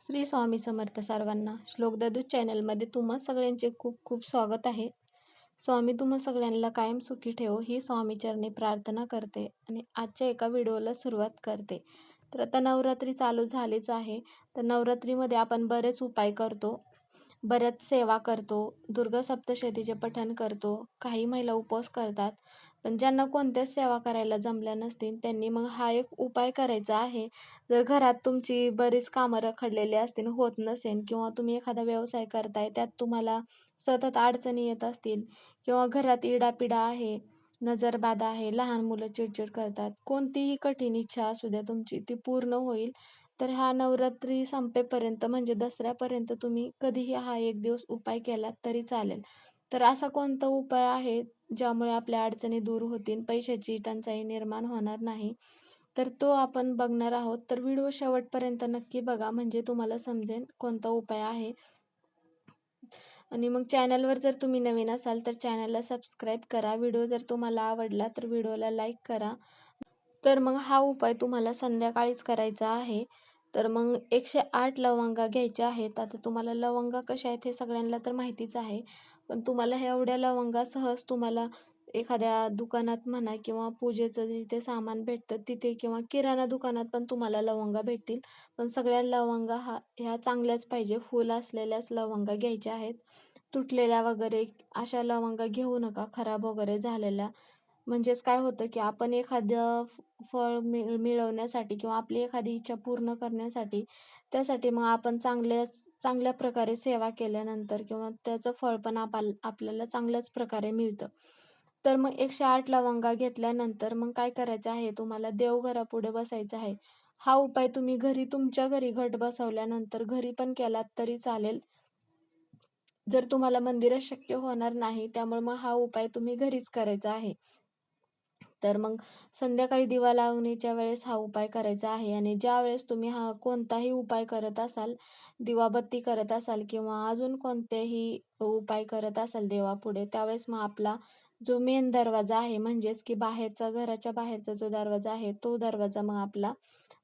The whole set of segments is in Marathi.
श्री स्वामी समर्थ सर्वांना. श्लोक देदूत चॅनलमध्ये तुम्हा सगळ्यांचे खूप खूप स्वागत आहे. स्वामी तुम्हा सगळ्यांना कायम सुखी ठेवो ही स्वामीचरणी प्रार्थना करते आणि आजच्या एका व्हिडिओला सुरुवात करते. तर आता नवरात्री चालू झालीच आहे. तर नवरात्रीमध्ये आपण बरेच उपाय करतो, बऱ्याच सेवा करतो, दुर्गा सप्तशतीचे पठण करतो, काही महिला उपवास करतात. पण ज्यांना कोणत्याच सेवा करायला जमल्या नसतील त्यांनी मग हा एक उपाय करायचा आहे. जर घरात तुमची बरीच कामं रखडलेली असतील, होत नसेल किंवा तुम्ही एखादा व्यवसाय करताय त्यात तुम्हाला सतत अडचणी येत असतील किंवा घरात इडापिडा आहे, नजरबाधा आहे, लहान मुलं चिडचिड करतात, कोणतीही कठीण इच्छा असू द्या तुमची ती पूर्ण होईल. तर हा नवरात्री संपेपर्यंत म्हणजे दसऱ्यापर्यंत तुम्ही कधीही हा एक दिवस उपाय केलात तरी चालेल. तर असा कोणता उपाय आहे ज्यामुळे आपल्या अडचणी दूर होतील, पैशाची टंचाई निर्माण होणार नाही, तर तो आपण बघणार आहोत. तर व्हिडिओ शेवटपर्यंत नक्की बघा म्हणजे तुम्हाला समजेल कोणता उपाय आहे. आणि मग चॅनलवर जर तुम्ही नवीन असाल तर चॅनलला सबस्क्राईब करा. व्हिडिओ जर तुम्हाला आवडला तर व्हिडिओला लाईक करा. तर मग हा उपाय तुम्हाला संध्याकाळीच करायचा आहे. तर मग 108 लवंगा घ्यायच्या आहेत. आता तुम्हाला लवंगा कशा आहेत हे सगळ्यांना तर माहितीच आहे. पण तुम्हाला ह्या एवढ्या लवंगा सहज तुम्हाला एखाद्या दुकानात म्हणा किंवा पूजेचं जिथे सामान भेटतं तिथे किंवा किराणा दुकानात पण तुम्हाला लवंगा भेटतील. पण सगळ्या लवंगा ह्या चांगल्याच पाहिजे, फुल असलेल्याच लवंगा घ्यायच्या आहेत. तुटलेल्या वगैरे अशा लवंगा घेऊ नका, खराब वगैरे झालेल्या. म्हणजेच काय होतं की आपण एखादं फळ मिळवण्यासाठी किंवा आपली एखादी इच्छा पूर्ण करण्यासाठी त्यासाठी मग आपण चांगल्या प्रकारे सेवा केल्यानंतर किंवा त्याचं फळ पण आपल्याला चांगल्याच प्रकारे मिळतं. तर मग 108 लवंगा घेतल्यानंतर मग काय करायचं आहे, तुम्हाला देवघरापुढे बसायचं आहे. हा उपाय तुम्ही घरी तुमच्या घरी घट बसवल्यानंतर घरी पण केलात तरी चालेल. जर तुम्हाला मंदिरात शक्य होणार नाही त्यामुळे मग हा उपाय तुम्ही घरीच करायचा आहे. तर मग संध्याकाळी दिवा लावणीच्या वेळेस हा उपाय करायचा आहे आणि ज्यावेळेस तुम्ही हा कोणताही उपाय करत असाल, दिवाबत्ती करत असाल किंवा अजून कोणतेही उपाय करत असाल देवापुढे, त्यावेळेस मग आपला जो मेन दरवाजा आहे म्हणजेच की बाहेरचा घराच्या बाहेरचा जो दरवाजा आहे, तो दरवाजा मग आपला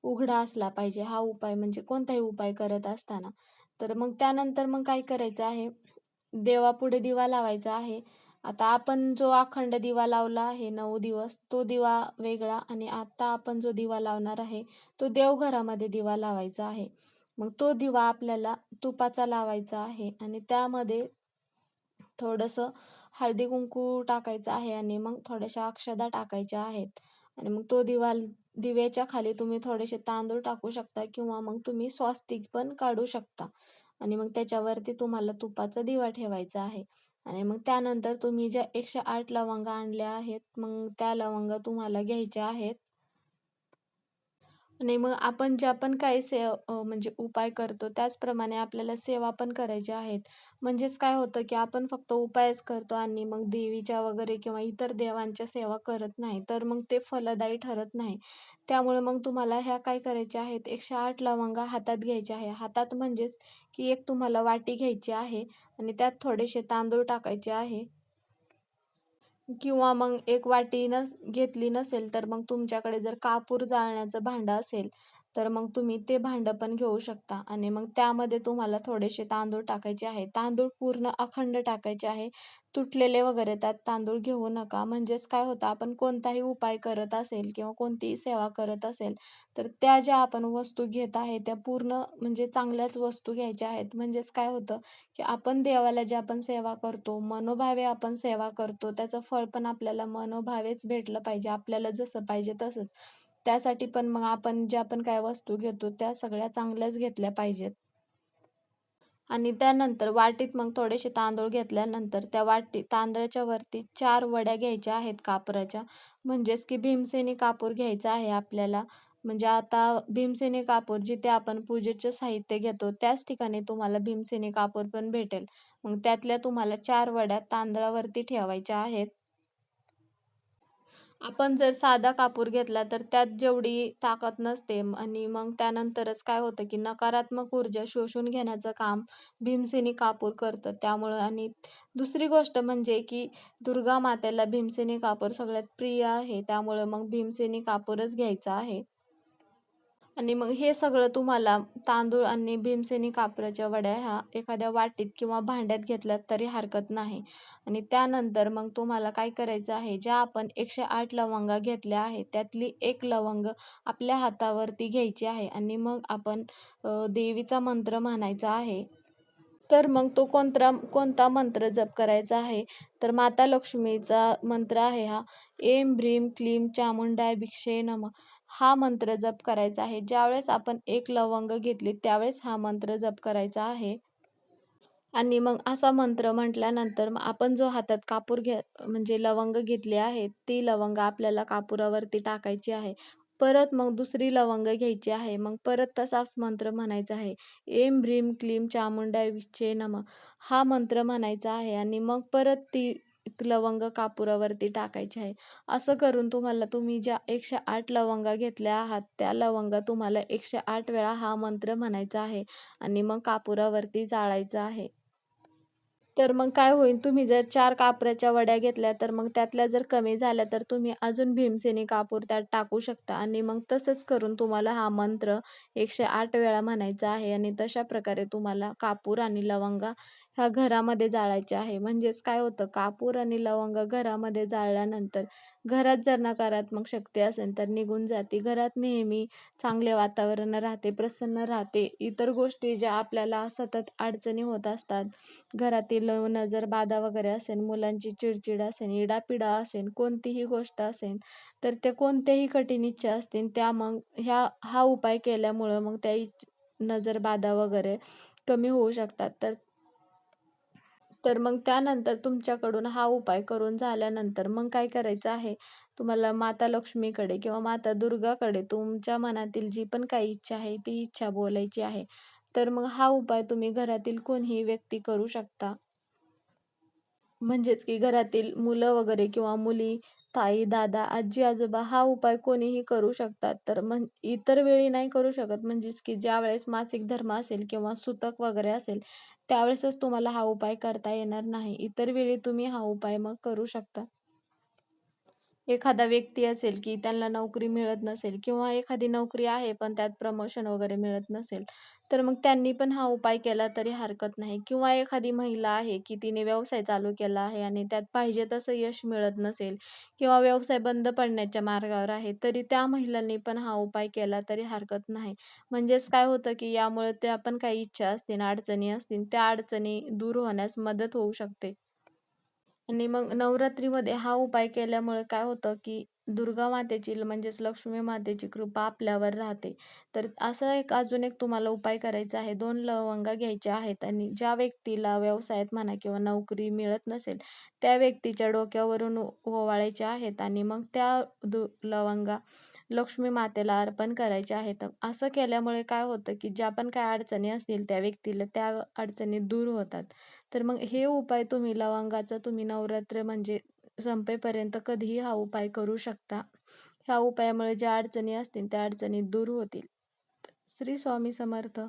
उघडा असला पाहिजे. हा उपाय म्हणजे कोणताही उपाय करत असताना. तर मग त्यानंतर मग काय करायचं आहे, देवापुढे दिवा लावायचा आहे. आता आपण जो अखंड दिवा लावला आहे 9 दिवस, तो दिवा वेगळा आणि आता आपण जो दिवा लावणार आहे, तो देवघरामध्ये दिवा लावायचा आहे. मग तो दिवा आपल्याला तुपाचा लावायचा आहे आणि त्यामध्ये थोडंसं हळदी-कुंकू टाकायचं आहे आणि मग थोड्याशा अक्षदा टाकायच्या आहेत आणि मग तो दिव्याच्या खाली तुम्ही थोडेसे तांदूळ टाकू शकता किंवा मग तुम्ही स्वस्तिक पण काढू शकता आणि मग त्याच्यावरती तुम्हाला तुपाचा दिवा ठेवायचा आहे आणि मग त्यानंतर तुम्ही ज्या 108 लवंगा आणल्या आहेत, मग त्या लवंगा तुम्हाला घ्यायच्या आहेत आणि मग आपण ज्या पण काही म्हणजे उपाय करतो त्याचप्रमाणे आपल्याला सेवा पण करायच्या आहेत. म्हणजेच काय होतं, की आपण फक्त उपायच करतो आणि मग देवीच्या वगैरे किंवा इतर देवांच्या सेवा करत नाही, तर मग ते फलदायी ठरत नाही. त्यामुळे मग तुम्हाला ह्या काय करायच्या आहेत, 108 लवंगा हातात घ्यायच्या आहे. हातात म्हणजेच की एक तुम्हाला वाटी घ्यायची आहे आणि त्यात थोडेसे तांदूळ टाकायचे आहे. किंवा मग एक वाटी घेतली नसेल, तर मग तुमच्याकडे जर कापूर जाळण्याचं भांडं असेल, तर मग तुम्ही ते भांडं पण घेऊ शकता आणि मग त्यामध्ये तुम्हाला थोडेसे तांदूळ टाकायचे आहे. तांदूळ पूर्ण अखंड टाकायचे आहे. तुटलेले वगैरे त्यात तांदूळ घेऊ नका. म्हणजेच काय होतं, आपण कोणताही उपाय करत असेल किंवा कोणतीही सेवा करत असेल, तर त्या ज्या आपण वस्तू घेत आहे, त्या पूर्ण म्हणजे चांगल्याच वस्तू घ्यायच्या आहेत. म्हणजेच काय होतं, की आपण देवाला ज्या आपण सेवा करतो, मनोभावे आपण सेवा करतो, त्याचं फळ पण आपल्याला मनोभावेच भेटलं पाहिजे, आपल्याला जसं पाहिजे तसंच. त्यासाठी पण मग आपण ज्या पण काही वस्तू घेतो, त्या सगळ्या चांगल्याच घेतल्या पाहिजेत. आणि त्यानंतर वाटीत मग थोडेसे तांदूळ घेतल्यानंतर त्या तांदळाच्या वरती 4 वड्या घ्यायच्या आहेत कापराच्या. म्हणजेच की भीमसेनी कापूर घ्यायचा आहे आपल्याला. म्हणजे आता भीमसेनी कापूर जिथे आपण पूजेचं साहित्य घेतो त्याच ठिकाणी तुम्हाला भीमसेनी कापूर पण भेटेल. मग त्यातल्या तुम्हाला 4 वड्या तांदळावरती ठेवायच्या आहेत. आपण जर साधा कापूर घेतला तर त्यात जेवढी ताकद नसते आणि मग त्यानंतरच काय होतं, की नकारात्मक ऊर्जा शोषून घेण्याचं काम भीमसेनी कापूर करतं. त्यामुळं आणि दुसरी गोष्ट म्हणजे, की दुर्गा मातेला भीमसेनी कापूर सगळ्यात प्रिय आहे. त्यामुळं मग भीमसेनी कापूरच घ्यायचा आहे. आणि मग हे सगळं तुम्हाला तांदूळ आणि भीमसेनी कापराच्या वड्या ह्या एखाद्या वाटीत किंवा भांड्यात घेतल्यात तरी हरकत नाही. आणि त्यानंतर मग तुम्हाला काय करायचं आहे, ज्या आपण 108 लवंगा घेतल्या आहेत, त्यातली एक लवंग आपल्या हातावरती घ्यायची आहे आणि मग आपण देवीचा मंत्र म्हणायचा आहे. तर मग तो कोणता मंत्र जप करायचा आहे, तर माता लक्ष्मीचा मंत्र आहे हा. ऐं ह्रीं क्लीं चामुंडाय भिक्षे नमः. हा मंत्र जप करायचा आहे. ज्यावेळेस आपण एक लवंग घेतली त्यावेळेस हा मंत्र जप करायचा आहे. आणि मग असा मंत्र म्हटल्यानंतर मग आपण जो हातात कापूर म्हणजे लवंग घेतली आहे, ती लवंग आपल्याला कापुरावरती टाकायची आहे. परत मग दुसरी लवंग घ्यायची आहे. मग परत तसाच मंत्र म्हणायचा आहे. ऐं ह्रीं क्लीं चामुंडाय विच्चे नमः. हा मंत्र म्हणायचा आहे आणि मग परत ती लवंग कापुरावरती टाकायची आहे. असं करून तुम्ही ज्या 108 लवंगा घेतल्या आहात, त्या लवंगा तुम्हाला 108 वेळा हा मंत्र म्हणायचा आहे आणि मग कापुरावरती जाळायचं आहे. तर मग काय होईल, तुम्ही जर 4 कापराच्या वड्या घेतल्या, तर मग त्यातल्या जर कमी झाल्या, तर तुम्ही अजून भीमसेनी कापूर त्यात टाकू शकता आणि मग तसंच करून तुम्हाला हा मंत्र 108 वेळा म्हणायचा आहे आणि तशा प्रकारे तुम्हाला कापूर आणि लवंगा ह्या घरामध्ये जाळायच्या आहे. म्हणजेच काय होतं, कापूर आणि लवंग घरामध्ये जाळल्यानंतर घरात जर नकारात्मक शक्ती असेल, तर निघून जाते. घरात नेहमी चांगले वातावरण राहते, प्रसन्न राहते. इतर गोष्टी ज्या आपल्याला सतत अडचणी होत असतात, घरातील नजरबाधा वगैरे असेल, मुलांची चिडचिड असेल, इडापिडा असेल, कोणतीही गोष्ट असेल, तर ते कोणत्याही कठीण इच्छा असतील, त्या मग हा उपाय केल्यामुळं मग त्या नजरबाधा वगैरे कमी होऊ शकतात. तर तर मग त्यानंतर तुमच्याकडून हा उपाय करून झाल्यानंतर मग काय करायचं आहे, तुम्हाला माता लक्ष्मीकडे किंवा माता दुर्गाकडे तुमच्या मनातील जी पण काही इच्छा आहे, ती इच्छा बोलायची आहे. तर मग हा उपाय तुम्ही घरातील कोणीही व्यक्ती करू शकता. म्हणजेच की घरातील मुलं वगैरे किंवा मुली, ताई, दादा, आजी-आजोबा हा उपाय कोणीही करू शकतात. तर मग इतर वेळी नाही करू शकत. म्हणजेच की ज्यावेळेस मासिक धर्म असेल किंवा सुतक वगैरे असेल, त्यावेळेसच तुम्हाला हा उपाय करता येणार नाही. इतर वेळी तुम्ही हा उपाय मग करू शकता. एखादा व्यक्ती असेल, की त्यांना नोकरी मिळत नसेल किंवा एखादी नोकरी आहे, पण त्यात प्रमोशन वगैरे मिळत नसेल, तर मग त्यांनी पण हा उपाय केला तरी हरकत नाही. किंवा एखादी महिला आहे, की तिने व्यवसाय चालू केला आहे आणि त्यात पाहिजे तसं यश मिळत नसेल किंवा व्यवसाय बंद पडण्याच्या मार्गावर आहे, तरी त्या महिलांनी पण हा उपाय केला तरी हरकत नाही. म्हणजेच काय होतं, की यामुळे त्या पण काही इच्छा असतील, अडचणी असतील, त्या अडचणी दूर होण्यास मदत होऊ शकते. आणि मग नवरात्रीमध्ये हा उपाय केल्यामुळे काय होतं, की दुर्गा मातेची म्हणजेच लक्ष्मी मातेची कृपा आपल्यावर राहते. तर असं अजून एक तुम्हाला उपाय करायचा आहे. 2 लवंगा घ्यायच्या आहेत आणि ज्या व्यक्तीला व्यवसायात म्हणा किंवा नोकरी मिळत नसेल, त्या व्यक्तीच्या डोक्यावरून ओवाळायच्या आहेत आणि मग त्या लवंगा लक्ष्मी मातेला अर्पण करायच्या आहेत. असं केल्यामुळे काय होतं, की ज्या पण काही अडचणी असतील त्या व्यक्तीला त्या अडचणी दूर होतात. तर मग हे उपाय तुम्ही लवंगाचा तुम्ही नवरात्र म्हणजे संपेपर्यंत कधीही हा उपाय करू शकता. ह्या उपायामुळे ज्या अडचणी असतील त्या अडचणी दूर होतील. श्री स्वामी समर्थ.